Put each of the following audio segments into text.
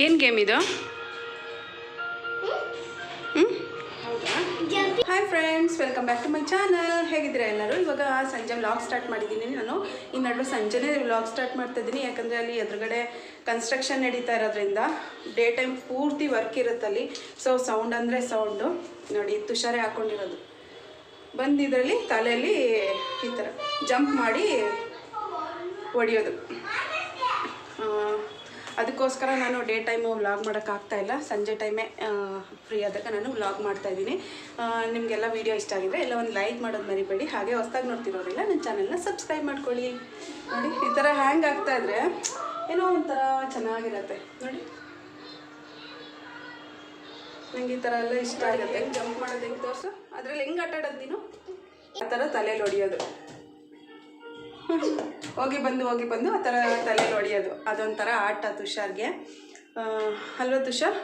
ಏನು ಗೇಮ್ ಇದು? Hi friends, welcome back to my channel. ಹೇಗಿದ್ದೀರಾ ಎಲ್ಲರೂ? ಇವಾಗ ಸಂಜೆ ವ್ಲಾಗ್ ಸ್ಟಾರ್ಟ್ ಮಾಡಿದ್ದೀನಿ ನಾನು. ಈ ನಡುವೆ ಸಂಜೆನೇ ವ್ಲಾಗ್ ಸ್ಟಾರ್ಟ್ ಮಾಡ್ತಾ ಇದ್ದೀನಿ, ಯಾಕಂದರೆ ಅಲ್ಲಿ ಎದುರುಗಡೆ ಕನ್ಸ್ಟ್ರಕ್ಷನ್ ನಡೀತಾ ಇರೋದ್ರಿಂದ ಡೇ ಟೈಮ್ ಪೂರ್ತಿ ವರ್ಕ್ ಇರುತ್ತಲ್ಲಿ. ಸೊ ಸೌಂಡ್ ಅಂದರೆ ಸೌಂಡು. ನೋಡಿ, ತುಷಾರೇ ಹಾಕ್ಕೊಂಡಿರೋದು ಬಂದು ಇದರಲ್ಲಿ ತಲೆಯಲ್ಲಿ ಈ ಥರ ಜಂಪ್ ಮಾಡಿ ಹೊಡೆಯೋದು. ಅದಕ್ಕೋಸ್ಕರ ನಾನು ಡೇ ಟೈಮು ವ್ಲಾಗ್ ಮಾಡೋಕ್ಕಾಗ್ತಾಯಿಲ್ಲ. ಸಂಜೆ ಟೈಮೇ ಫ್ರೀ ಆದಾಗ ನಾನು ವ್ಲಾಗ್ ಮಾಡ್ತಾಯಿದ್ದೀನಿ. ನಿಮಗೆಲ್ಲ ವೀಡಿಯೋ ಇಷ್ಟ ಆಗಿದ್ರೆ ಎಲ್ಲ ಒಂದು ಲೈಕ್ ಮಾಡೋದು ಮರಿಬೇಡಿ. ಹಾಗೆ ಹೊಸ್ದಾಗಿ ನೋಡ್ತಿರೋರಿಲ್ಲ ನನ್ನ ಚಾನಲ್ನ ಸಬ್ಸ್ಕ್ರೈಬ್ ಮಾಡ್ಕೊಳ್ಳಿ. ನೋಡಿ, ಈ ಥರ ಹ್ಯಾಂಗ್ ಆಗ್ತಾಯಿದ್ರೆ ಏನೋ ಒಂಥರ ಚೆನ್ನಾಗಿರುತ್ತೆ. ನೋಡಿ, ನಂಗೆ ಈ ಥರ ಎಲ್ಲ ಇಷ್ಟ ಆಗುತ್ತೆ. ಹೆಂಗೆ ಜಂಪ್ ಮಾಡೋದು, ಹೆಂಗೆ ತೋರಿಸು, ಅದರಲ್ಲಿ ಹೆಂಗೆ ಆಟ ಆಡೋದು ನೀನು? ಆ ಥರ ತಲೆಯಲ್ಲಿ ಹೊಡಿಯೋದು, ಹೋಗಿ ಬಂದು ಆ ಥರ ತಲೆಯಲ್ಲಿ ಹೊಡಿಯೋದು, ಅದೊಂಥರ ಆಟ ತುಷಾರ್ಗೆ ಅಲ್ವಾ ತುಷಾರ್?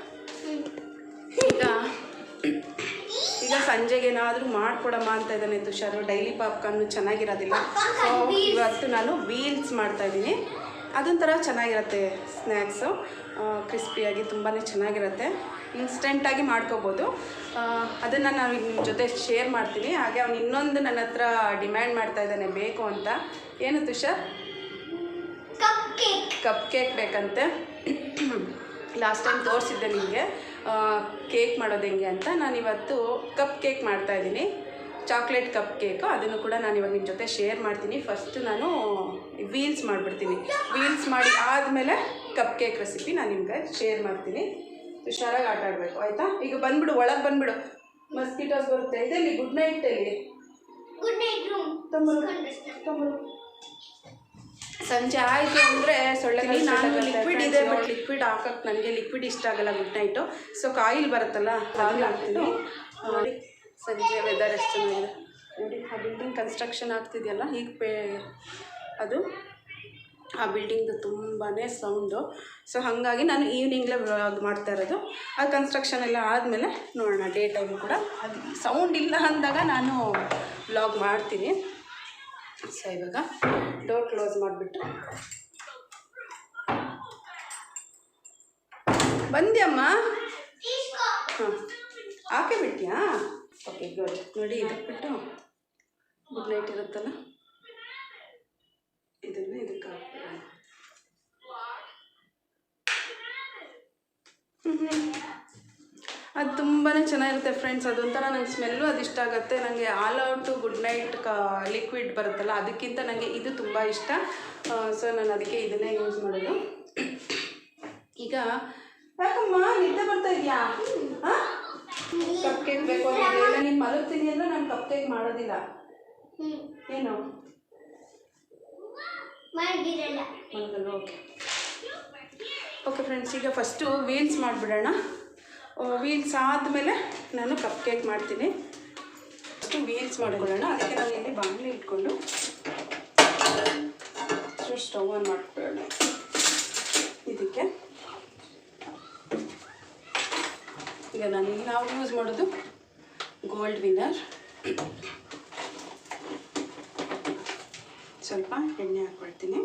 ಈಗ ಸಂಜೆಗೆ ಏನಾದರೂ ಮಾಡಿಕೊಡಮ್ಮ ಅಂತ ಇದ್ದಾನೆ ತುಷಾರು. ಡೈಲಿ ಪಾಪ್ಕಾರ್ನು ಚೆನ್ನಾಗಿರೋದಿಲ್ಲ. ಸೊ ಇವತ್ತು ನಾನು ವೀಲ್ಸ್ ಮಾಡ್ತಾಯಿದ್ದೀನಿ. ಅದೊಂಥರ ಚೆನ್ನಾಗಿರುತ್ತೆ ಸ್ನ್ಯಾಕ್ಸು, ಕ್ರಿಸ್ಪಿಯಾಗಿ ತುಂಬಾ ಚೆನ್ನಾಗಿರುತ್ತೆ. ಇನ್ಸ್ಟೆಂಟಾಗಿ ಮಾಡ್ಕೋಬೋದು. ಅದನ್ನು ನಾನು ನಿಮ್ಮ ಜೊತೆ ಶೇರ್ ಮಾಡ್ತೀನಿ. ಹಾಗೆ ಅವ್ನು ಇನ್ನೊಂದು ನನ್ನ ಹತ್ರ ಡಿಮ್ಯಾಂಡ್ ಮಾಡ್ತಾ ಇದ್ದಾನೆ ಬೇಕು ಅಂತ. ಏನು ತುಷಾರ್? ಕಪ್ ಕೇಕ್ ಬೇಕಂತೆ. ಲಾಸ್ಟ್ ಟೈಮ್ ತೋರಿಸಿದ್ದೆ ನಿಮಗೆ ಕೇಕ್ ಮಾಡೋದು ಹೆಂಗೆ ಅಂತ. ನಾನಿವತ್ತು ಕಪ್ ಕೇಕ್ ಮಾಡ್ತಾಯಿದ್ದೀನಿ, ಚಾಕ್ಲೇಟ್ ಕಪ್ ಕೇಕು. ಅದನ್ನು ಕೂಡ ನಾನು ಇವಾಗ ನಿಮ್ಮ ಜೊತೆ ಶೇರ್ ಮಾಡ್ತೀನಿ. ಫಸ್ಟ್ ನಾನು ವೀಲ್ಸ್ ಮಾಡಿಬಿಡ್ತೀನಿ. ವೀಲ್ಸ್ ಮಾಡಿ ಆದಮೇಲೆ ಕಪ್ ಕೇಕ್ ರೆಸಿಪಿ ನಾನು ನಿಮ್ಗೆ ಶೇರ್ ಮಾಡ್ತೀನಿ. ಹುಷಾರಾಗಿ ಆಟ ಆಡಬೇಕು, ಆಯಿತಾ? ಈಗ ಬಂದ್ಬಿಡು, ಒಳಗೆ ಬಂದ್ಬಿಡು, ಮಸ್ಕಿಟೋಸ್ ಬರುತ್ತೆ. ಇದೆಲ್ಲಿ ಗುಡ್ ನೈಟ್ ಅಲ್ಲಿ ತೊಂಬರು. ಸಂಜೆ ಆಯಿತು ಅಂದರೆ ಸೊಳ್ಳೆ. ನಾನು ಲಿಕ್ವಿಡ್ ಇದೆ, ಬಟ್ ಲಿಕ್ವಿಡ್ ಹಾಕಕ್ಕೆ ನನಗೆ ಲಿಕ್ವಿಡ್ ಇಷ್ಟ ಆಗಲ್ಲ ಗುಡ್ ನೈಟು. ಸೊ ಕಾಯಿಲ್ ಬರುತ್ತಲ್ಲ ಅದನ್ನು ಹಾಕ್ತೀನಿ. ನೋಡಿ, ಸಂಜೆ ವೆದರ್ ಎಷ್ಟು ಚೆನ್ನಾಗಿದೆ ನೋಡಿ. ಆ ಬಿಲ್ಡಿಂಗ್ ಕನ್ಸ್ಟ್ರಕ್ಷನ್ ಆಗ್ತಿದೆಯಲ್ಲ ಈಗ ಅದು ಆ ಬಿಲ್ಡಿಂಗ್ದು ತುಂಬಾ ಸೌಂಡು. ಸೊ ಹಾಗಾಗಿ ನಾನು ಈವ್ನಿಂಗ್ಲೇ ವ್ಲಾಗ್ ಮಾಡ್ತಾ ಇರೋದು. ಆ ಕನ್ಸ್ಟ್ರಕ್ಷನ್ ಎಲ್ಲ ಆದಮೇಲೆ ನೋಡೋಣ ಡೇ ಟೈಮ್ ಕೂಡ. ಅದು ಸೌಂಡ್ ಇಲ್ಲ ಅಂದಾಗ ನಾನು ವ್ಲಾಗ್ ಮಾಡ್ತೀನಿ. ಸೊ ಇವಾಗ ಡೋರ್ ಕ್ಲೋಸ್ ಮಾಡಿಬಿಟ್ಟು ಬಂದ್ಯಮ್ಮ? ಹಾಂ, ಹಾಕೇ ಬಿಟ್ಟಿಯಾ? Okay, good. ನೋಡಿ, ಇದಕ್ಕೆ ಬಿಟ್ಟು ಗುಡ್ ನೈಟ್ ಇರುತ್ತಲ್ಲ, ಇದನ್ನು ಇದಕ್ಕೆ ಹಾಕ್ಬಿಡೋಣ. ಅದು ತುಂಬಾ ಚೆನ್ನಾಗಿರುತ್ತೆ ಫ್ರೆಂಡ್ಸ್. ಅದೊಂಥರ ನಂಗೆ ಸ್ಮೆಲ್ಲು ಅದು ಇಷ್ಟ ಆಗುತ್ತೆ. ನನಗೆ all out good night liquid ಬರುತ್ತಲ್ಲ, ಅದಕ್ಕಿಂತ ನನಗೆ ಇದು ತುಂಬ ಇಷ್ಟ. ಸೊ ನಾನು ಅದಕ್ಕೆ ಇದನ್ನೇ ಯೂಸ್ ಮಾಡೋದು. ಈಗ ಯಾಕಮ್ಮ ನಿದ್ದೆ ಬರ್ತಾ ಇದೆಯಾ? ಹಾಂ, ಕಪ್ ಕೇಕ್ ಬೇಕು ಇಲ್ಲ ನೀನು ಮಲಗ್ತೀನಿ ಅಂದರೆ ನಾನು ಕಪ್ ಕೇಕ್ ಮಾಡೋದಿಲ್ಲ. ಏನು ಮಲಗಲ್ಲ? ಓಕೆ ಓಕೆ ಫ್ರೆಂಡ್ಸ್, ಈಗ ಫಸ್ಟು ವೀಲ್ಸ್ ಮಾಡಿಬಿಡೋಣ. ವೀಲ್ಸ್ ಆದಮೇಲೆ ನಾನು ಕಪ್ ಕೇಕ್ ಮಾಡ್ತೀನಿ. ಫಸ್ಟು ವೀಲ್ಸ್ ಮಾಡ್ಕೊಳ್ಳೋಣ. ಅದಕ್ಕೆ ನಾನು ಇಲ್ಲಿ ಬಾಣಲೆ ಇಟ್ಕೊಂಡು ಸ್ಟವ್ ಆನ್ ಮಾಡ್ಕೊಳ್ಳೋಣ. ಇದಕ್ಕೆ ಈಗ ನಾವು ಯೂಸ್ ಮಾಡೋದು ಗೋಲ್ಡ್ ವಿನ್ನರ್. ಸ್ವಲ್ಪ ಎಣ್ಣೆ ಹಾಕ್ಕೊಳ್ತೀನಿ.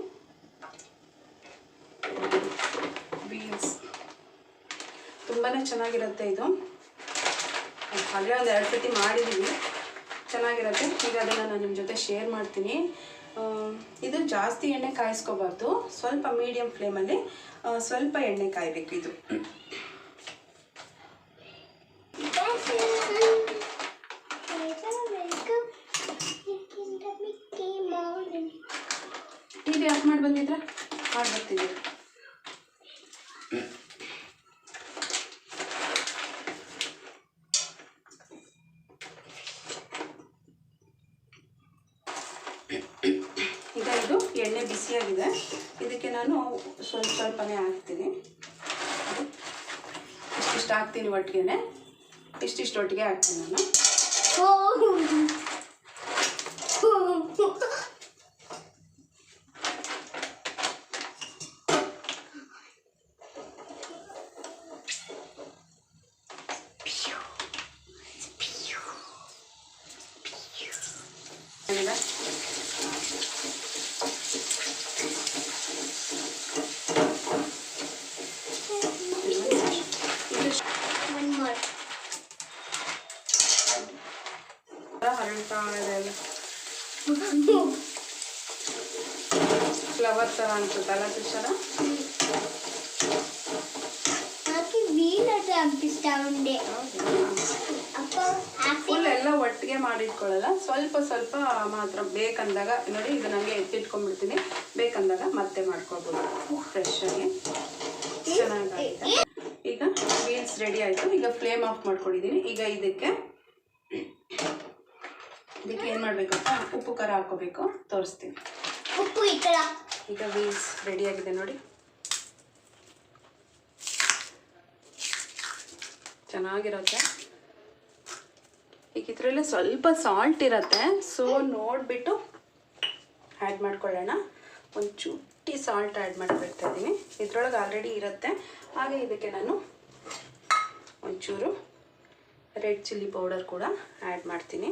ವೀಲ್ಸ್ ತುಂಬಾ ಚೆನ್ನಾಗಿರುತ್ತೆ ಇದು. ಹಾಗೆ ಒಂದು 2 ಸತಿ ಮಾಡಿದ್ದೀವಿ, ಚೆನ್ನಾಗಿರುತ್ತೆ. ಈಗ ಅದನ್ನು ನಾನು ನಿಮ್ಮ ಜೊತೆ ಶೇರ್ ಮಾಡ್ತೀನಿ. ಇದು ಜಾಸ್ತಿ ಎಣ್ಣೆ ಕಾಯಿಸ್ಕೋಬಾರ್ದು, ಸ್ವಲ್ಪ ಮೀಡಿಯಮ್ ಫ್ಲೇಮಲ್ಲಿ ಸ್ವಲ್ಪ ಎಣ್ಣೆ ಕಾಯಬೇಕು. ಇದು ಟಿವಿ ಆಫ್ ಮಾಡಿ ಬಂದಿದ್ರೆ ಮಾಡಿ ಬರ್ತೀನಿ. ಈಗ ಇದು ಎಣ್ಣೆ ಬಿಸಿಯಾಗಿದೆ. ಇದಕ್ಕೆ ನಾನು ಸ್ವಲ್ಪನೇ ಹಾಕ್ತೀನಿ. ಇಷ್ಟಿಷ್ಟು ಹಾಕ್ತೀನಿ, ಒಟ್ಟಿಗೆ ಇಷ್ಟಿಷ್ಟು ಒಟ್ಟಿಗೆ ಹಾಕ್ತೀನಿ ನಾನು. ಹರಳ್ತಾ ಇದೆ ಫ್ಲವರ್ ಥರ ಅನ್ಸುತ್ತಲ್ಲ ತುಷಾರ. ಫುಲ್ ಎಲ್ಲ ಒಟ್ಟಿಗೆ ಮಾಡಿಟ್ಕೊಳ್ಳಲ್ಲ, ಸ್ವಲ್ಪ ಸ್ವಲ್ಪ ಮಾತ್ರ ಬೇಕಂದಾಗ. ನೋಡಿ ಇದು ನನಗೆ ಎತ್ತಿಟ್ಕೊಂಡ್ಬಿಡ್ತೀನಿ, ಬೇಕಂದಾಗ ಮತ್ತೆ ಮಾಡ್ಕೊಳ್ಬೋದು ಫ್ರೆಶ್ ಆಗಿ. ಚೆನ್ನಾಗಾಗಿದೆ. ಈಗ ಬೀನ್ಸ್ ರೆಡಿ ಆಯಿತು. ಈಗ ಫ್ಲೇಮ್ ಆಫ್ ಮಾಡ್ಕೊಂಡಿದ್ದೀನಿ. ಈಗ ಇದಕ್ಕೆ ಏನು ಮಾಡಬೇಕಪ್ಪ, ಉಪ್ಪು ಖಾರ ಹಾಕೋಬೇಕು, ತೋರಿಸ್ತೀನಿ. ಉಪ್ಪು ಈಗ ಬೀನ್ಸ್ ರೆಡಿಯಾಗಿದೆ ನೋಡಿ, ಚೆನ್ನಾಗಿರುತ್ತೆ. ಈಗ ಇದರಲ್ಲಿ ಸ್ವಲ್ಪ ಸಾಲ್ಟ್ ಇರುತ್ತೆ, ಸೊ ನೋಡಿಬಿಟ್ಟು ಆ್ಯಡ್ ಮಾಡ್ಕೊಳ್ಳೋಣ. ಒಂದು ಚುಟ್ಟಿ ಸಾಲ್ಟ್ ಆ್ಯಡ್ ಮಾಡಿಬಿಡ್ತಾ ಇದ್ದೀನಿ. ಇದರೊಳಗೆ ಆಲ್ರೆಡಿ ಇರುತ್ತೆ. ಹಾಗೆ ಇದಕ್ಕೆ ನಾನು ಒಂಚೂರು ರೆಡ್ ಚಿಲ್ಲಿ ಪೌಡರ್ ಕೂಡ ಆ್ಯಡ್ ಮಾಡ್ತೀನಿ.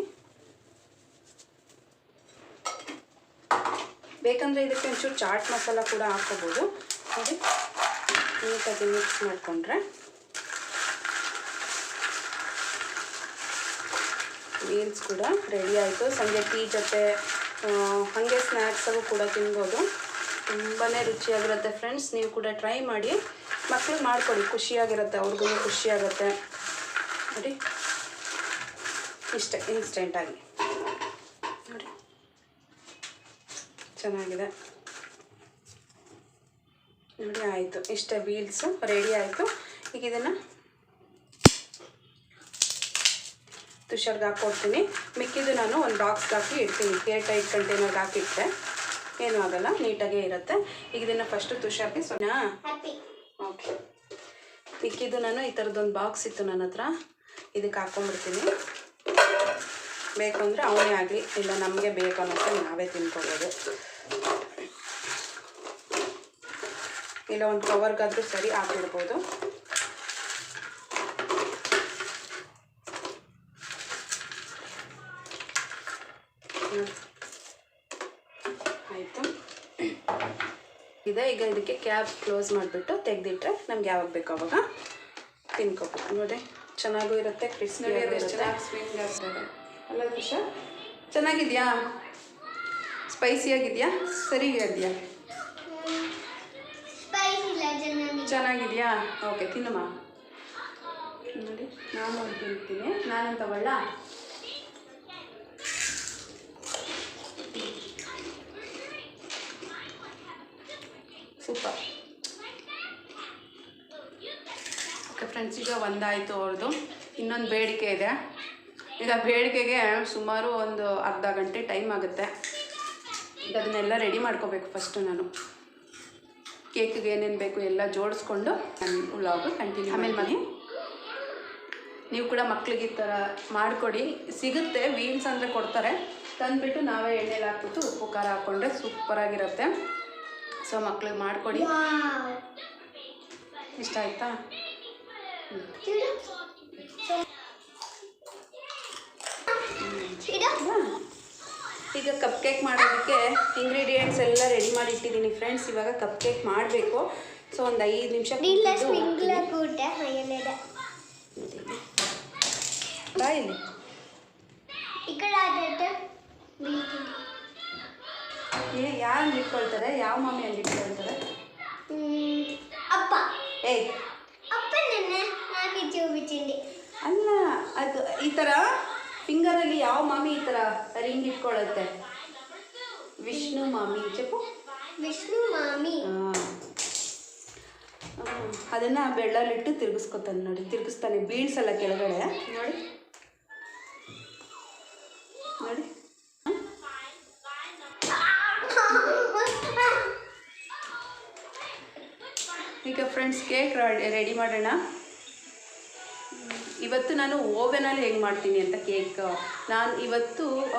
ಬೇಕಂದರೆ ಇದಕ್ಕೆ ಒಂಚೂರು ಚಾಟ್ ಮಸಾಲ ಕೂಡ ಹಾಕ್ಕೋಬೋದು. ನೋಡಿ ನೀಟಾಗಿ ಮಿಕ್ಸ್ ಮಾಡಿಕೊಂಡ್ರೆ ಬೀನ್ಸ್ ಕೂಡ ರೆಡಿ ಆಯಿತು. ಸಂಜೆ ಟೀ ಜೊತೆ ಹಾಗೆ ಸ್ನ್ಯಾಕ್ಸಾಗೂ ಕೂಡ ತಿನ್ಬೋದು. ತುಂಬಾ ರುಚಿಯಾಗಿರುತ್ತೆ ಫ್ರೆಂಡ್ಸ್. ನೀವು ಕೂಡ ಟ್ರೈ ಮಾಡಿ, ಮಕ್ಳಿಗೆ ಮಾಡಿಕೊಡಿ, ಖುಷಿಯಾಗಿರುತ್ತೆ, ಅವ್ರಿಗೂ ಖುಷಿಯಾಗುತ್ತೆ. ನೋಡಿ ಇಷ್ಟೇ, ಇನ್ಸ್ಟೆಂಟಾಗಿ ನೋಡಿ ಚೆನ್ನಾಗಿದೆ ನೋಡಿ. ಆಯಿತು, ಇಷ್ಟೇ, ಬೀನ್ಸು ರೆಡಿ ಆಯಿತು. ಈಗ ಇದನ್ನು ತುಷಾರ್ಗೆ ಹಾಕ್ಕೊಡ್ತೀನಿ. ಮಿಕ್ಕಿದ್ದು ನಾನು ಒಂದು ಬಾಕ್ಸ್ಗೆ ಹಾಕಿ ಇಡ್ತೀನಿ. ಏರ್ ಟೈಟ್ ಕಂಟೈನರ್ಗೆ ಹಾಕಿಟ್ಟರೆ ಏನೂ ಆಗೋಲ್ಲ, ನೀಟಾಗೇ ಇರುತ್ತೆ. ಈಗ ಇದನ್ನು ಫಸ್ಟು ತುಷಾರ್ಗೆ ಓಕೆ. ಮಿಕ್ಕಿದ್ದು ನಾನು ಈ ಥರದ್ದೊಂದು ಬಾಕ್ಸ್ ಇತ್ತು ನನ್ನ ಹತ್ರ, ಇದಕ್ಕೆ ಹಾಕ್ಕೊಂಡ್ಬಿಡ್ತೀನಿ. ಬೇಕು ಅಂದರೆ ಅವನೇ ಆಗಲಿ, ಇಲ್ಲ ನಮಗೆ ಬೇಕು ಅನ್ನೋಕ್ಕೆ ನಾವೇ ತಿನ್ಕೊಬೋದು. ಇಲ್ಲ ಒಂದು ಕವರ್ಗಾದರೂ ಸರಿ ಹಾಕಿಡ್ಬೋದು. ಆಯಿತು, ಇದೆ. ಈಗ ಇದಕ್ಕೆ ಕ್ಯಾಪ್ ಕ್ಲೋಸ್ ಮಾಡಿಬಿಟ್ಟು ತೆಗೆದಿಟ್ರೆ ನಮ್ಗೆ ಯಾವಾಗ ಬೇಕು ಅವಾಗ ತಿನ್ಕೋಬೇಕು. ನೋಡಿ ಚೆನ್ನಾಗೂ ಇರುತ್ತೆ, ಕ್ರಿಸ್ಪಿ ಇರುತ್ತೆ. ಚೆನ್ನಾಗಿ ಸ್ವಿಂಗ್ ಆಗ್ತದೆ ಅಲ್ಲ ದೃಶ್ಯ? ಚೆನ್ನಾಗಿದೆಯಾ? ಸ್ಪೈಸಿಯಾಗಿದೆಯಾ? ಸರಿಯಾಗಿದೆಯಾ? ಚೆನ್ನಾಗಿದೆಯಾ? ಓಕೆ, ತಿನ್ನಮ್ಮ. ನೋಡಿ ನಾನು ಒಂದು ತಿಂತೀನಿ. ನಾನು ತಗೊಳ್ಳ? ಸೂಪರ್. ಓಕೆ ಫ್ರೆಂಡ್ಸ್, ಈಗ ಒಂದಾಯಿತು ಅವ್ರದ್ದು. ಇನ್ನೊಂದು ಬೇಡಿಕೆ ಇದೆ. ಈಗ ಬೇಡಿಕೆಗೆ ಸುಮಾರು ಒಂದು ಅರ್ಧ ಗಂಟೆ ಟೈಮ್ ಆಗುತ್ತೆ. ಈಗ ಅದನ್ನೆಲ್ಲ ರೆಡಿ ಮಾಡ್ಕೋಬೇಕು ಫಸ್ಟು ನಾನು. ಕೇಕಿಗೆ ಏನೇನು ಬೇಕು ಎಲ್ಲ ಜೋಡಿಸ್ಕೊಂಡು ನಾನು ವ್ಲಾಗು ಕಂಟಿನ್ಯೂ ಆಮೇಲೆ ಮನೆ. ನೀವು ಕೂಡ ಮಕ್ಳಿಗೆ ಈ ಥರ ಮಾಡಿಕೊಡಿ. ಸಿಗುತ್ತೆ, ಬೀನ್ಸ್ ಅಂದರೆ ಕೊಡ್ತಾರೆ, ತಂದುಬಿಟ್ಟು ನಾವೇ ಎಣ್ಣೆಲಿ ಹಾಕ್ಬಿಟ್ಟು ಉಪ್ಪು ಖಾರ ಹಾಕ್ಕೊಂಡ್ರೆ ಸೂಪರಾಗಿರುತ್ತೆ. ಸೊ ಮಕ್ಳಿಗೆ ಮಾಡಿಕೊಡಿ. ಇಷ್ಟ ಆಯ್ತಾ? ಈಗ ಕಪ್ ಕೇಕ್ ಮಾಡೋದಕ್ಕೆ ಇಂಗ್ರೀಡಿಯೆಂಟ್ಸ್ ಎಲ್ಲ ರೆಡಿ ಮಾಡಿ ಇಟ್ಟಿದ್ದೀನಿ ಫ್ರೆಂಡ್ಸ್. ಇವಾಗ ಕಪ್ ಕೇಕ್ ಮಾಡಬೇಕು. ಸೊ ಒಂದು 5 ನಿಮಿಷ ಬಾಯಿಲಿ ಯಾರು ಇಟ್ಕೊಳ್ತಾರೆ? ಯಾವ ಮಾಮಿ ಅಲ್ಲಿ ಇಟ್ಕೊಳ್ತಾರೆ? ಅಪ್ಪ. ಅಲ್ಲ, ಅದು ಈ ಥರ ಫಿಂಗರಲ್ಲಿ ಯಾವ ಮಾಮಿ ಈ ಥರ ರಿಂಗ್ ಇಟ್ಕೊಳ್ಳುತ್ತೆ? ವಿಷ್ಣು ಮಾಮಿ. చెప్పు. ವಿಷ್ಣು ಮಾಮಿ. ಅದನ್ನು ಬೆಳ್ಳಲ್ಲಿಟ್ಟು ತಿರುಗಿಸ್ಕೊತಾನೆ ನೋಡಿ, ತಿರುಗಿಸ್ತಾನೆ, ಬೀಳ್ಸಲ್ಲ ಕೆಳಗಡೆ. ನೋಡಿ ನೋಡಿ. ಈಗ ಫ್ರೆಂಡ್ಸ್ ಕೇಕ್ ರೆಡಿ ಮಾಡೋಣ. ಇವತ್ತು ನಾನು ಓವೆನಲ್ಲಿ ಹೆಂಗೆ ಮಾಡ್ತೀನಿ ಅಂತ ಕೇಕ್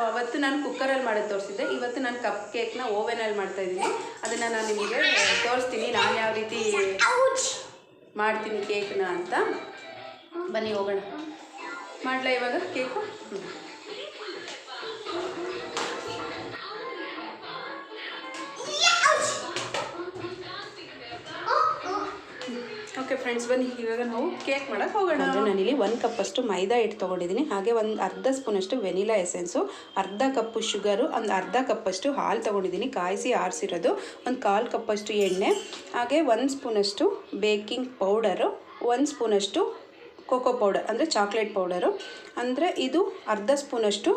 ಅವತ್ತು ನಾನು ಕುಕ್ಕರಲ್ಲಿ ಮಾಡೋದು ತೋರಿಸಿದ್ದೆ. ಇವತ್ತು ನಾನು ಕಪ್ ಕೇಕ್ನ ಓವೆನಲ್ಲಿ ಮಾಡ್ತಾಯಿದ್ದೀನಿ. ಅದನ್ನು ನಾನು ನಿಮಗೆ ತೋರಿಸ್ತೀನಿ ನಾನು ಯಾವ ರೀತಿ ಮಾಡ್ತೀನಿ ಕೇಕ್ನ ಅಂತ. ಬನ್ನಿ ಹೋಗೋಣ. ಮಾಡಲಾ ಇವಾಗ ಕೇಕು? ಓಕೆ ಫ್ರೆಂಡ್ಸ್, ಬನ್ನಿ ಇವಾಗ ನಾವು ಕೇಕ್ ಮಾಡೋಕ್ಕೆ ಹೋಗೋಣ. ನಾನಿಲ್ಲಿ 1 ಕಪ್ಪಷ್ಟು ಮೈದಾ ಹಿಟ್ಟು ತೊಗೊಂಡಿದ್ದೀನಿ. ಹಾಗೆ ಒಂದು ಅರ್ಧ ಸ್ಪೂನಷ್ಟು ವೆನಿಲಾ ಎಸೆನ್ಸು, ಅರ್ಧ ಕಪ್ಪು ಶುಗರು, ಒಂದು ಅರ್ಧ ಕಪ್ಪಷ್ಟು ಹಾಲು ತೊಗೊಂಡಿದ್ದೀನಿ ಕಾಯಿಸಿ ಆರಿಸಿರೋದು, ಒಂದು 1/4 ಕಪ್ಪಷ್ಟು ಎಣ್ಣೆ, ಹಾಗೆ 1 ಸ್ಪೂನಷ್ಟು ಬೇಕಿಂಗ್ ಪೌಡರು, 1 ಸ್ಪೂನಷ್ಟು ಕೋಕೋ ಪೌಡರ್ ಅಂದರೆ ಚಾಕ್ಲೇಟ್ ಪೌಡರು, ಅಂದರೆ ಇದು ಅರ್ಧ ಸ್ಪೂನಷ್ಟು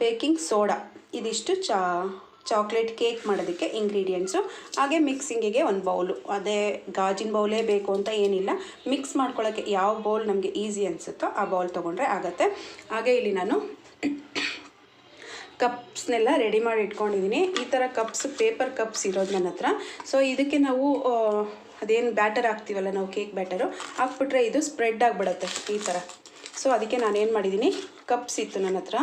ಬೇಕಿಂಗ್ ಸೋಡಾ. ಇದಿಷ್ಟು ಚಾಕ್ಲೇಟ್ ಕೇಕ್ ಮಾಡೋದಕ್ಕೆ ಇಂಗ್ರೀಡಿಯೆಂಟ್ಸು. ಹಾಗೆ ಮಿಕ್ಸಿಂಗಿಗೆ ಒಂದು ಬೌಲು, ಅದೇ ಗಾಜಿನ ಬೌಲೇ ಬೇಕು ಅಂತ ಏನಿಲ್ಲ, ಮಿಕ್ಸ್ ಮಾಡ್ಕೊಳ್ಳೋಕ್ಕೆ ಯಾವ ಬೌಲ್ ನಮಗೆ ಈಸಿ ಅನಿಸುತ್ತೋ ಆ ಬೌಲ್ ತೊಗೊಂಡ್ರೆ ಆಗುತ್ತೆ. ಹಾಗೆ ಇಲ್ಲಿ ನಾನು ಕಪ್ಸ್ನೆಲ್ಲ ರೆಡಿ ಮಾಡಿ ಇಟ್ಕೊಂಡಿದ್ದೀನಿ. ಈ ಥರ ಕಪ್ಸ್, ಪೇಪರ್ ಕಪ್ಸ್ ಇರೋದು ನನ್ನ ಹತ್ರ. ಸೊ ಇದಕ್ಕೆ ನಾವು ಅದೇನು ಬ್ಯಾಟರ್ ಹಾಕ್ತೀವಲ್ಲ ನಾವು, ಕೇಕ್ ಬ್ಯಾಟರು ಹಾಕ್ಬಿಟ್ರೆ ಇದು ಸ್ಪ್ರೆಡ್ ಆಗಿಬಿಡುತ್ತೆ ಈ ಥರ. ಸೊ ಅದಕ್ಕೆ ನಾನೇನು ಮಾಡಿದ್ದೀನಿ, ಕಪ್ಸ್ ಇತ್ತು ನನ್ನ ಹತ್ರ,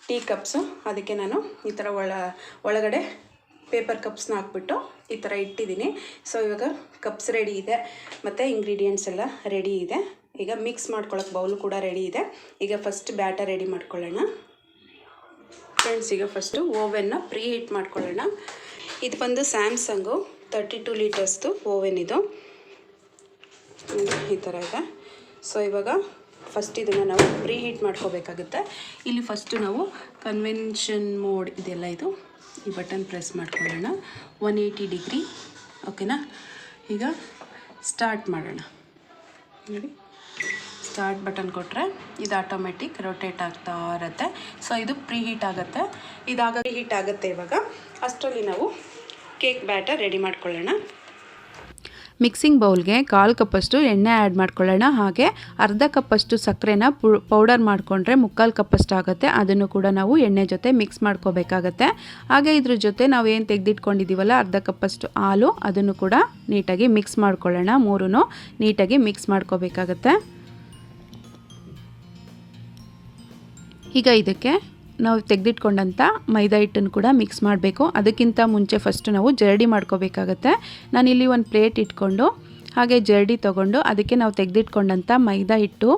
ಟೀ ಕಪ್ಸು, ಅದಕ್ಕೆ ನಾನು ಈ ಥರ ಒಳಗಡೆ ಪೇಪರ್ ಕಪ್ಸ್ನ ಹಾಕ್ಬಿಟ್ಟು ಈ ಥರ ಇಟ್ಟಿದ್ದೀನಿ. ಸೊ ಇವಾಗ ಕಪ್ಸ್ ರೆಡಿ ಇದೆ ಮತ್ತು ಇಂಗ್ರೀಡಿಯೆಂಟ್ಸ್ ಎಲ್ಲ ರೆಡಿ ಇದೆ. ಈಗ ಮಿಕ್ಸ್ ಮಾಡ್ಕೊಳ್ಳೋಕೆ ಬೌಲು ಕೂಡ ರೆಡಿ ಇದೆ. ಈಗ ಫಸ್ಟ್ ಬ್ಯಾಟರ್ ರೆಡಿ ಮಾಡ್ಕೊಳ್ಳೋಣ ಫ್ರೆಂಡ್ಸ್. ಈಗ ಫಸ್ಟು ಓವೆನ್ನ ಪ್ರೀ ಹೀಟ್ ಮಾಡ್ಕೊಳ್ಳೋಣ. ಇದು ಬಂದು ಸ್ಯಾಮ್ಸಂಗು 32 ಲೀಟರ್ಸ್ದು ಓವೆನ್ ಇದು, ಈ ಥರ ಇದೆ. ಸೊ ಇವಾಗ ಫಸ್ಟ್ ಇದನ್ನು ನಾವು ಪ್ರೀ ಹೀಟ್ ಮಾಡ್ಕೋಬೇಕಾಗುತ್ತೆ. ಇಲ್ಲಿ ಫಸ್ಟು ನಾವು ಕನ್ವೆನ್ಷನ್ ಮೋಡ್ ಇದೆಲ್ಲ, ಇದು ಈ ಬಟನ್ ಪ್ರೆಸ್ ಮಾಡ್ಕೊಳ್ಳೋಣ. 180 ಡಿಗ್ರಿ, ಓಕೆನಾ. ಈಗ ಸ್ಟಾರ್ಟ್ ಮಾಡೋಣ. ನೋಡಿ, ಸ್ಟಾರ್ಟ್ ಬಟನ್ ಕೊಟ್ಟರೆ ಇದು ಆಟೋಮೆಟಿಕ್ ರೊಟೇಟ್ ಆಗ್ತಾ ಇರುತ್ತೆ. ಸೊ ಇದು ಪ್ರೀ ಹೀಟ್ ಆಗುತ್ತೆ. ಇದಾಗ ಪ್ರೀ ಹೀಟ್ ಆಗುತ್ತೆ. ಇವಾಗ ಅಷ್ಟರಲ್ಲಿ ನಾವು ಕೇಕ್ ಬ್ಯಾಟರ್ ರೆಡಿ ಮಾಡ್ಕೊಳ್ಳೋಣ. ಮಿಕ್ಸಿಂಗ್ ಬೌಲ್ಗೆ 1/4 ಕಪ್ಪಷ್ಟು ಎಣ್ಣೆ ಆ್ಯಡ್ ಮಾಡ್ಕೊಳ್ಳೋಣ. ಹಾಗೆ ಅರ್ಧ ಕಪ್ಪಷ್ಟು ಸಕ್ಕರೆನ ಪೌಡರ್ ಮಾಡಿಕೊಂಡ್ರೆ 3/4 ಕಪ್ಪಷ್ಟು ಆಗುತ್ತೆ. ಅದನ್ನು ಕೂಡ ನಾವು ಎಣ್ಣೆ ಜೊತೆ ಮಿಕ್ಸ್ ಮಾಡ್ಕೋಬೇಕಾಗತ್ತೆ. ಹಾಗೆ ಇದ್ರ ಜೊತೆ ನಾವು ಏನು ತೆಗೆದಿಟ್ಕೊಂಡಿದ್ದೀವಲ್ಲ ಅರ್ಧ ಕಪ್ಪಷ್ಟು ಹಾಲು, ಅದನ್ನು ಕೂಡ ನೀಟಾಗಿ ಮಿಕ್ಸ್ ಮಾಡ್ಕೊಳ್ಳೋಣ. 3 ನೀಟಾಗಿ ಮಿಕ್ಸ್ ಮಾಡ್ಕೋಬೇಕಾಗತ್ತೆ. ಈಗ ಇದಕ್ಕೆ ನಾವು ತೆಗೆದಿಟ್ಕೊಂಡಂಥ ಮೈದಾ ಹಿಟ್ಟನ್ನು ಕೂಡ ಮಿಕ್ಸ್ ಮಾಡಬೇಕು. ಅದಕ್ಕಿಂತ ಮುಂಚೆ ಫಸ್ಟು ನಾವು ಜರಡಿ ಮಾಡ್ಕೋಬೇಕಾಗತ್ತೆ. ನಾನಿಲ್ಲಿ ಒಂದು ಪ್ಲೇಟ್ ಇಟ್ಕೊಂಡು ಹಾಗೆ ಜರಡಿ ತೊಗೊಂಡು ಅದಕ್ಕೆ ನಾವು ತೆಗೆದಿಟ್ಕೊಂಡಂಥ ಮೈದಾ ಹಿಟ್ಟು,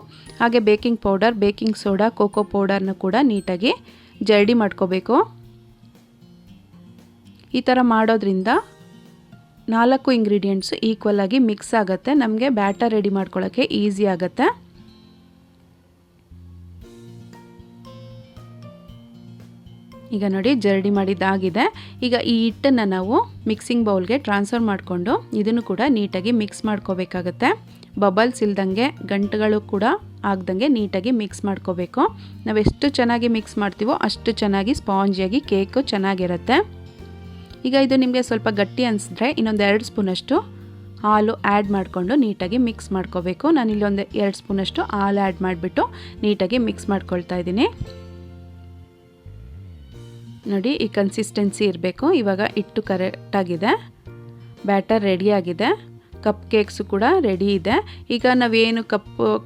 ಹಾಗೆ baking powder, baking soda, cocoa ಪೌಡರ್ನ ಕೂಡ ನೀಟಾಗಿ ಜರಡಿ ಮಾಡ್ಕೋಬೇಕು. ಈ ಥರ ಮಾಡೋದ್ರಿಂದ 4 ಇಂಗ್ರೀಡಿಯೆಂಟ್ಸು ಈಕ್ವಲ್ ಆಗಿ ಮಿಕ್ಸ್ ಆಗುತ್ತೆ. ನಮಗೆ ಬ್ಯಾಟರ್ ರೆಡಿ ಮಾಡ್ಕೊಳ್ಳೋಕ್ಕೆ ಈಸಿ ಆಗುತ್ತೆ. ಈಗ ನೋಡಿ, ಜರಡಿ ಮಾಡಿದ್ದಾಗಿದೆ. ಈಗ ಈ ಹಿಟ್ಟನ್ನು ನಾವು ಮಿಕ್ಸಿಂಗ್ ಬೌಲ್ಗೆ ಟ್ರಾನ್ಸ್ಫರ್ ಮಾಡಿಕೊಂಡು ಇದನ್ನು ಕೂಡ ನೀಟಾಗಿ ಮಿಕ್ಸ್ ಮಾಡ್ಕೋಬೇಕಾಗತ್ತೆ. ಬಬಲ್ಸ್ ಇಲ್ದಂಗೆ, ಗಂಟುಗಳು ಕೂಡ ಆಗದಂಗೆ ನೀಟಾಗಿ ಮಿಕ್ಸ್ ಮಾಡ್ಕೋಬೇಕು. ನಾವು ಎಷ್ಟು ಚೆನ್ನಾಗಿ ಮಿಕ್ಸ್ ಮಾಡ್ತೀವೋ ಅಷ್ಟು ಚೆನ್ನಾಗಿ ಸ್ಪಾಂಜಿಯಾಗಿ ಕೇಕು ಚೆನ್ನಾಗಿರುತ್ತೆ. ಈಗ ಇದು ನಿಮಗೆ ಸ್ವಲ್ಪ ಗಟ್ಟಿ ಅನಿಸಿದ್ರೆ ಇನ್ನೊಂದು 2 ಸ್ಪೂನಷ್ಟು ಹಾಲು ಆ್ಯಡ್ ಮಾಡಿಕೊಂಡು ನೀಟಾಗಿ ಮಿಕ್ಸ್ ಮಾಡ್ಕೋಬೇಕು. ನಾನಿಲ್ಲಿ ಒಂದು 2 ಸ್ಪೂನಷ್ಟು ಹಾಲು ಆ್ಯಡ್ ಮಾಡಿಬಿಟ್ಟು ನೀಟಾಗಿ ಮಿಕ್ಸ್ ಮಾಡ್ಕೊಳ್ತಾ ಇದ್ದೀನಿ. ನೋಡಿ, ಈ ಕನ್ಸಿಸ್ಟೆನ್ಸಿ ಇರಬೇಕು. ಇವಾಗ ಹಿಟ್ಟು ಕರೆಕ್ಟಾಗಿದೆ, ಬ್ಯಾಟರ್ ರೆಡಿಯಾಗಿದೆ, ಕಪ್ ಕೇಕ್ಸು ಕೂಡ ರೆಡಿ ಇದೆ. ಈಗ ನಾವೇನು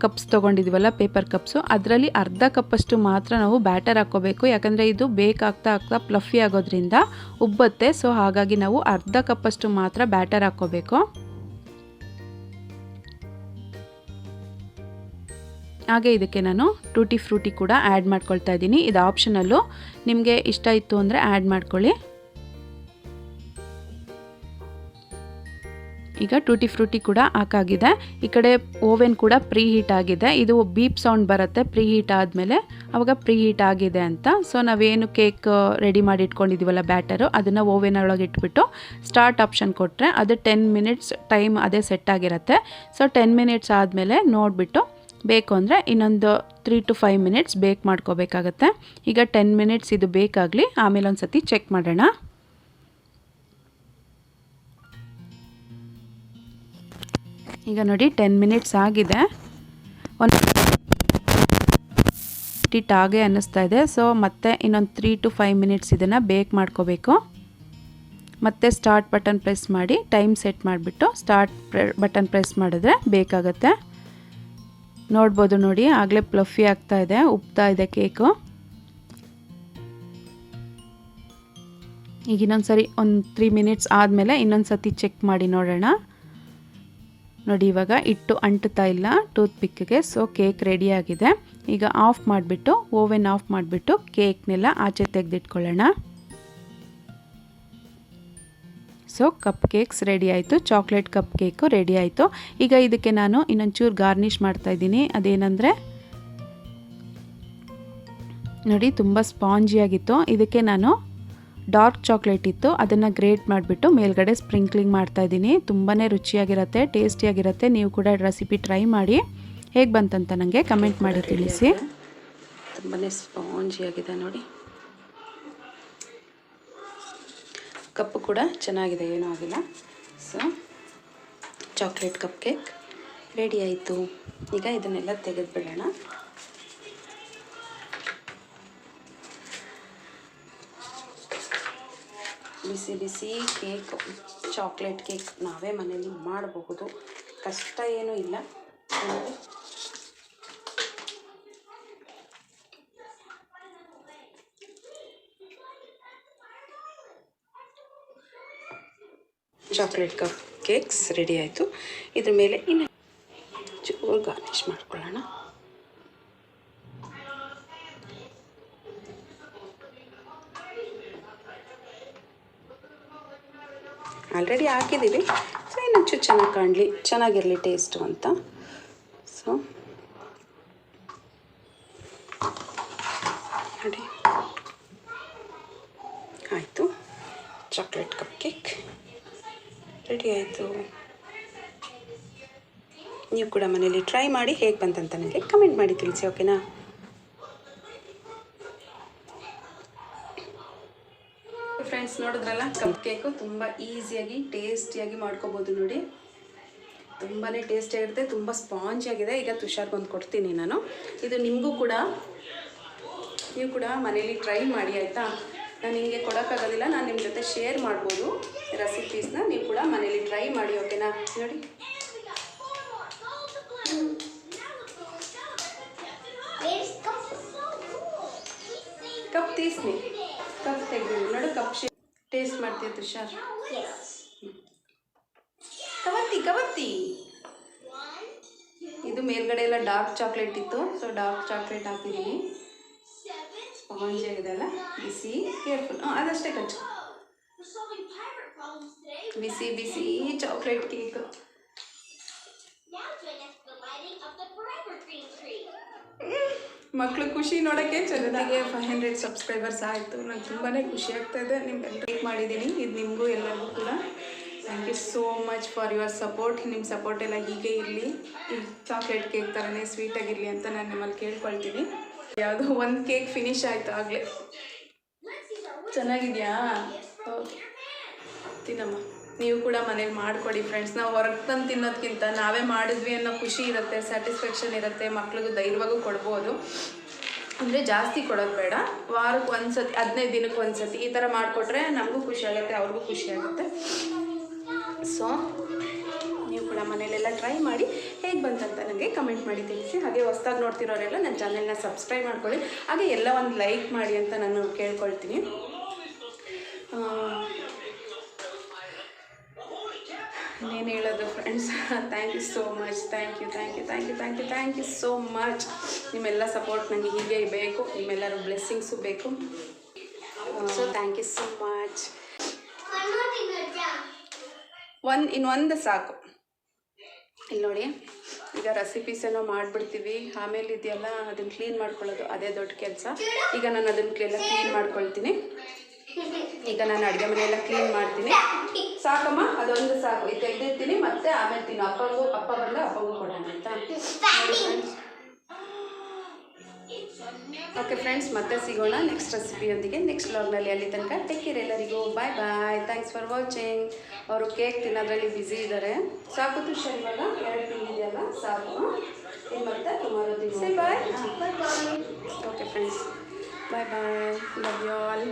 ಕಪ್ಸ್ ತೊಗೊಂಡಿದ್ದೀವಲ್ಲ ಪೇಪರ್ ಕಪ್ಸು, ಅದರಲ್ಲಿ ಅರ್ಧ ಕಪ್ಪಷ್ಟು ಮಾತ್ರ ನಾವು ಬ್ಯಾಟರ್ ಹಾಕ್ಕೋಬೇಕು. ಯಾಕಂದರೆ ಇದು ಬೇಕಾಗ್ತಾ ಫ್ಲಫಿ ಆಗೋದ್ರಿಂದ ಉಬ್ಬುತ್ತೆ. ಸೊ ಹಾಗಾಗಿ ನಾವು ಅರ್ಧ ಕಪ್ಪಷ್ಟು ಮಾತ್ರ ಬ್ಯಾಟರ್ ಹಾಕ್ಕೋಬೇಕು. ಹಾಗೆ ಇದಕ್ಕೆ ನಾನು ಟೂಟಿ ಫ್ರೂಟಿ ಕೂಡ ಆ್ಯಡ್ ಮಾಡ್ಕೊಳ್ತಾ ಇದ್ದೀನಿ. ಇದು ಆಪ್ಷನಲ್ಲು, ನಿಮಗೆ ಇಷ್ಟ ಇತ್ತು ಅಂದರೆ ಆ್ಯಡ್ ಮಾಡ್ಕೊಳ್ಳಿ. ಈಗ ಟೂಟಿ ಫ್ರೂಟಿ ಕೂಡ ಹಾಕಾಗಿದೆ. ಈ ಕಡೆ ಓವೆನ್ ಕೂಡ ಪ್ರೀ ಹೀಟ್ ಆಗಿದೆ. ಇದು ಬೀಪ್ ಸೌಂಡ್ ಬರುತ್ತೆ ಪ್ರೀ ಹೀಟ್ ಆದಮೇಲೆ, ಆವಾಗ ಪ್ರೀ ಹೀಟ್ ಆಗಿದೆ ಅಂತ. ಸೊ ನಾವೇನು ಕೇಕ್ ರೆಡಿ ಮಾಡಿ ಇಟ್ಕೊಂಡಿದ್ದೀವಲ್ಲ ಬ್ಯಾಟರು, ಅದನ್ನು ಓವೆನ್ ಒಳಗೆ ಇಟ್ಬಿಟ್ಟು ಸ್ಟಾರ್ಟ್ ಆಪ್ಷನ್ ಕೊಟ್ಟರೆ ಅದು 10 ಮಿನಿಟ್ಸ್ ಟೈಮ್ ಅದೇ ಸೆಟ್ ಆಗಿರುತ್ತೆ. ಸೊ 10 ಮಿನಿಟ್ಸ್ ಆದಮೇಲೆ ನೋಡಿಬಿಟ್ಟು ಬೇಕು ಅಂದರೆ ಇನ್ನೊಂದು 3 to 5 ಮಿನಿಟ್ಸ್ ಬೇಕ್ ಮಾಡ್ಕೋಬೇಕಾಗತ್ತೆ. ಈಗ 10 ಮಿನಿಟ್ಸ್ ಇದು ಬೇಕಾಗಲಿ, ಆಮೇಲೆ ಒಂದು ಸತಿ ಚೆಕ್ ಮಾಡೋಣ. ಈಗ ನೋಡಿ 10 ಮಿನಿಟ್ಸ್ ಆಗಿದೆ. ಒಂದು ಹಾಗೆ ಅನ್ನಿಸ್ತಾ ಇದೆ. ಸೊ ಮತ್ತೆ ಇನ್ನೊಂದು 3 to 5 ಮಿನಿಟ್ಸ್ ಇದನ್ನು ಬೇಕ್ ಮಾಡ್ಕೋಬೇಕು. ಮತ್ತೆ ಸ್ಟಾರ್ಟ್ ಬಟನ್ ಪ್ರೆಸ್ ಮಾಡಿ ಟೈಮ್ ಸೆಟ್ ಮಾಡಿಬಿಟ್ಟು ಸ್ಟಾರ್ಟ್ ಬಟನ್ ಪ್ರೆಸ್ ಮಾಡಿದ್ರೆ ಬೇಕಾಗುತ್ತೆ. ನೋಡ್ಬೋದು ನೋಡಿ, ಆಗಲೇ ಪ್ಲಫಿ ಆಗ್ತಾ ಇದೆ, ಉಬ್ತಾ ಇದೆ ಕೇಕು. ಈಗ ಇನ್ನೊಂದು ಸರಿ ಒಂದು 3 ಮಿನಿಟ್ಸ್ ಆದಮೇಲೆ ಇನ್ನೊಂದು ಸತಿ ಚೆಕ್ ಮಾಡಿ ನೋಡೋಣ. ನೋಡಿ ಇವಾಗ ಹಿಟ್ಟು ಅಂಟುತ್ತಾ ಇಲ್ಲ ಟೂತ್ ಪಿಕ್ಗೆ. ಸೊ ಕೇಕ್ ರೆಡಿಯಾಗಿದೆ. ಈಗ ಆಫ್ ಮಾಡಿಬಿಟ್ಟು ಓವೆನ್ ಆಫ್ ಮಾಡಿಬಿಟ್ಟು ಕೇಕ್ನೆಲ್ಲ ಆಚೆ ತೆಗೆದಿಟ್ಕೊಳ್ಳೋಣ. ಸೊ ಕಪ್ ಕೇಕ್ಸ್ ರೆಡಿ ಆಯಿತು, ಚಾಕ್ಲೇಟ್ ಕಪ್ ಕೇಕು ರೆಡಿ ಆಯಿತು. ಈಗ ಇದಕ್ಕೆ ನಾನು ಇನ್ನೊಂಚೂರು ಗಾರ್ನಿಷ್ ಮಾಡ್ತಾಯಿದ್ದೀನಿ. ಅದೇನೆಂದರೆ ನೋಡಿ ತುಂಬ ಸ್ಪಾಂಜಿಯಾಗಿತ್ತು. ಇದಕ್ಕೆ ನಾನು ಡಾರ್ಕ್ ಚಾಕ್ಲೇಟ್ ಇತ್ತು, ಅದನ್ನು ಗ್ರೇಟ್ ಮಾಡಿಬಿಟ್ಟು ಮೇಲ್ಗಡೆ ಸ್ಪ್ರಿಂಕ್ಲಿಂಗ್ ಮಾಡ್ತಾಯಿದ್ದೀನಿ. ತುಂಬಾ ರುಚಿಯಾಗಿರುತ್ತೆ, ಟೇಸ್ಟಿಯಾಗಿರುತ್ತೆ. ನೀವು ಕೂಡ ರೆಸಿಪಿ ಟ್ರೈ ಮಾಡಿ. ಹೇಗೆ ಬಂತಂತ ನನಗೆ ಕಮೆಂಟ್ ಮಾಡಿ ತಿಳಿಸಿ. ತುಂಬಾ ಸ್ಪಾಂಜಿಯಾಗಿದೆ ನೋಡಿ. ಕಪ್ಪು ಕೂಡ ಚೆನ್ನಾಗಿದೆ, ಏನೂ ಆಗಿಲ್ಲ. So chocolate cup cake ready ಆಯಿತು. ಈಗ ಇದನ್ನೆಲ್ಲ ತೆಗೆದುಬಿಡೋಣ. ಬಿಸಿ ಬಿಸಿ ಕೇಕ್, ಚಾಕ್ಲೇಟ್ ಕೇಕ್ ನಾವೇ ಮನೆಯಲ್ಲಿ ಮಾಡಬಹುದು, ಕಷ್ಟ ಏನೂ ಇಲ್ಲ. ಚಾಕ್ಲೇಟ್ ಕಪ್ ಕೇಕ್ಸ್ ರೆಡಿ ಆಯಿತು. ಇದ್ರ ಮೇಲೆ ಇನ್ನು ಚೂರು ಗಾರ್ನಿಷ್ ಮಾಡ್ಕೊಳ್ಳೋಣ. ಆಲ್ರೆಡಿ ಹಾಕಿದ್ದೀವಿ, ಸೊ ಇನ್ನೊಂಚು ಚೆನ್ನಾಗಿ ಕಾಣಲಿ, ಚೆನ್ನಾಗಿರಲಿ ಟೇಸ್ಟು ಅಂತ. ಸೊ ನೋಡಿ ಆಯಿತು, ಚಾಕ್ಲೇಟ್ ಕಪ್ ಕೇಕ್ ರೆಡಿ ಆಯಿತು. ನೀವು ಕೂಡ ಮನೇಲಿ ಟ್ರೈ ಮಾಡಿ, ಹೇಗೆ ಬಂತಂತ ನನಗೆ ಕಮೆಂಟ್ ಮಾಡಿ ತಿಳಿಸಿ, ಓಕೆನಾ? ಫ್ರೆಂಡ್ಸ್ ನೋಡಿದ್ರಲ್ಲ, ಕಪ್ ಕೇಕು ತುಂಬ ಈಸಿಯಾಗಿ ಟೇಸ್ಟಿಯಾಗಿ ಮಾಡ್ಕೋಬೋದು ನೋಡಿ. ತುಂಬಾ ಟೇಸ್ಟಿಯಾಗಿರುತ್ತೆ, ತುಂಬ ಸ್ಪಾಂಜಿಯಾಗಿದೆ. ಈಗ ತುಷಾರ್ಗೊಂದು ಕೊಡ್ತೀನಿ ನಾನು. ಇದು ನಿಮಗೂ ಕೂಡ, ನೀವು ಕೂಡ ಮನೇಲಿ ಟ್ರೈ ಮಾಡಿ ಆಯಿತಾ. ನಾನು ನಿಮಗೆ ಕೊಡೋಕ್ಕಾಗೋದಿಲ್ಲ, ನಾನು ನಿಮ್ಮ ಜೊತೆ ಶೇರ್ ಮಾಡ್ಬೋದು ರೆಸಿಪೀಸ್ನ. ನೀವು ಕೂಡ ಮನೇಲಿ ಟ್ರೈ ಮಾಡಿ, ಓಕೆನಾ? ನೋಡಿ ಕಪ್ ತೀಸ್ನಿ, ಕಪ್ ತೆಗೆದು ನೋಡು, ಕಪ್ ಟೇಸ್ಟ್ ಮಾಡ್ತೀಯ ತುಷಾರ್? ಕವತ್ತಿ ಇದು ಮೇಲ್ಗಡೆ ಎಲ್ಲ ಡಾರ್ಕ್ ಚಾಕ್ಲೇಟ್ ಇತ್ತು, ಸೊ ಡಾರ್ಕ್ ಚಾಕ್ಲೇಟ್ ಹಾಕಿದ್ದೀನಿ. ಸ್ಪಾಂಜಿ ಆಗಿದೆಲ್ಲ, ಬಿಸಿ, ಕೇರ್ಫುಲ್, ಅದಷ್ಟೇ ಕಚ್ಚು. ಬಿಸಿ ಬಿಸಿ ಚಾಕ್ಲೇಟ್ ಕೇಕ್. ಮಕ್ಕಳು ಖುಷಿ ನೋಡೋಕ್ಕೆ. ಚೆನ್ನಾಗಿ 500 ಸಬ್ಸ್ಕ್ರೈಬರ್ಸ್ ಆಯಿತು. ನಂಗೆ ತುಂಬಾ ಖುಷಿ ಆಗ್ತಾಯಿದೆ. ನಿಮ್ಗೆಲ್ಲ ಲೈಕ್ ಮಾಡಿದ್ದೀನಿ, ಇದು ನಿಮಗೂ ಎಲ್ಲರಿಗೂ ಕೂಡ. Thank you so much for your support. ನಿಮ್ಮ ಸಪೋರ್ಟ್ ಎಲ್ಲ ಹೀಗೆ ಇರಲಿ, ಈ ಚಾಕ್ಲೇಟ್ ಕೇಕ್ ಥರನೇ ಸ್ವೀಟಾಗಿರಲಿ ಅಂತ ನಾನು ನಿಮ್ಮಲ್ಲಿ ಕೇಳ್ಕೊಳ್ತೀನಿ. ಯಾವುದೋ ಒಂದು ಕೇಕ್ ಫಿನಿಶ್ ಆಯಿತು ಆಗಲೇ. ಚೆನ್ನಾಗಿದೆಯಾ? ಓಕೆ, ತಿನ್ನಮ್ಮ. ನೀವು ಕೂಡ ಮನೇಲಿ ಮಾಡಿಕೊಡಿ ಫ್ರೆಂಡ್ಸ್. ನಾವು ಹೊರಗೆ ತಂದು ತಿನ್ನೋದಕ್ಕಿಂತ ನಾವೇ ಮಾಡಿದ್ವಿ ಅನ್ನೋ ಖುಷಿ ಇರುತ್ತೆ, ಸ್ಯಾಟಿಸ್ಫ್ಯಾಕ್ಷನ್ ಇರುತ್ತೆ. ಮಕ್ಳಿಗೂ ಧೈರ್ಯವಾಗೂ ಕೊಡ್ಬೋದು. ಅಂದರೆ ಜಾಸ್ತಿ ಕೊಡೋದು ಬೇಡ, ವಾರಕ್ಕೆ ಒಂದು ಸತಿ, 15 ದಿನಕ್ಕೆ ಒಂದು ಸತಿ ಈ ಥರ ಮಾಡಿಕೊಟ್ರೆ ನಮಗೂ ಖುಷಿ ಆಗುತ್ತೆ, ಅವ್ರಿಗೂ ಖುಷಿ ಆಗುತ್ತೆ. ಸೊ ನೀವು ಕೂಡ ಮನೇಲೆಲ್ಲ ಟ್ರೈ ಮಾಡಿ, ಹೇಗೆ ಬಂತಂತ ನನಗೆ ಕಮೆಂಟ್ ಮಾಡಿ ತಿಳಿಸಿ. ಹಾಗೆ ಹೊಸ್ದಾಗಿ ನೋಡ್ತಿರೋರೆಲ್ಲ ನನ್ನ ಚಾನೆಲ್ನ ಸಬ್ಸ್ಕ್ರೈಬ್ ಮಾಡ್ಕೊಳ್ಳಿ. ಹಾಗೆ ಎಲ್ಲ ಒಂದು ಲೈಕ್ ಮಾಡಿ ಅಂತ ನಾನು ಕೇಳ್ಕೊಳ್ತೀನಿ. ಇನ್ನೇನು ಹೇಳೋದು friends, thank you so much. Thank you so much. ನಿಮ್ಮೆಲ್ಲ ಸಪೋರ್ಟ್ ನನಗೆ ಹೀಗೆ ಬೇಕು, ನಿಮ್ಮೆಲ್ಲರ ಬ್ಲೆಸ್ಸಿಂಗ್ಸು ಬೇಕು. So thank you so much. ಇನ್ನೊಂದು ಸಾಕು. ಇಲ್ಲಿ ನೋಡಿ, ಈಗ ರೆಸಿಪೀಸ್ ಏನೋ ಮಾಡಿಬಿಡ್ತೀವಿ, ಆಮೇಲೆ ಇದೆಯಲ್ಲ ಅದನ್ನು ಕ್ಲೀನ್ ಮಾಡ್ಕೊಳ್ಳೋದು ಅದೇ ದೊಡ್ಡ ಕೆಲಸ. ಈಗ ನಾನು ಅದನ್ನು ಕ್ಲೀನ್ ಮಾಡ್ಕೊಳ್ತೀನಿ. ಈಗ ನಾನು ಅಡುಗೆ ಮನೆಯೆಲ್ಲ ಕ್ಲೀನ್ ಮಾಡ್ತೀನಿ. ಸಾಕಮ್ಮ, ಅದೊಂದು ಸಾಕು. ಇದು ತೆಗೆದಿರ್ತೀನಿ, ಮತ್ತೆ ಆಮೇಲೆ ತಿನ್ನು. ಅಪ್ಪ ಬಂದ ಅಪ್ಪಗೂ ಕೊಡೋಣ ಆಯಿತಾ? ಓಕೆ ಫ್ರೆಂಡ್ಸ್, ಮತ್ತೆ ಸಿಗೋಣ ನೆಕ್ಸ್ಟ್ ರೆಸಿಪಿಯೊಂದಿಗೆ ನೆಕ್ಸ್ಟ್ ವ್ಲಾಗ್ನಲ್ಲಿ. ಅಲ್ಲಿ ತನಕ ಟೇಕ್ ಕೇರ್ ಎಲ್ಲರಿಗೂ. Bye bye. Thanks for watching. ಅವರು ಕೇಕ್ ತಿನ್ನೋದ್ರಲ್ಲಿ ಬ್ಯುಸಿ ಇದ್ದಾರೆ. ಸಾಕು ತುಷಾರ್, ಇವಾಗ 2 ತಿಂದಿದೆಯಲ್ಲ, ಸಾಕು. ಇನ್ನು ಮತ್ತೆ ಟುಮಾರೋ ತಿನ್ಸಿ. Bye. Okay friends, bye bye. Love you all.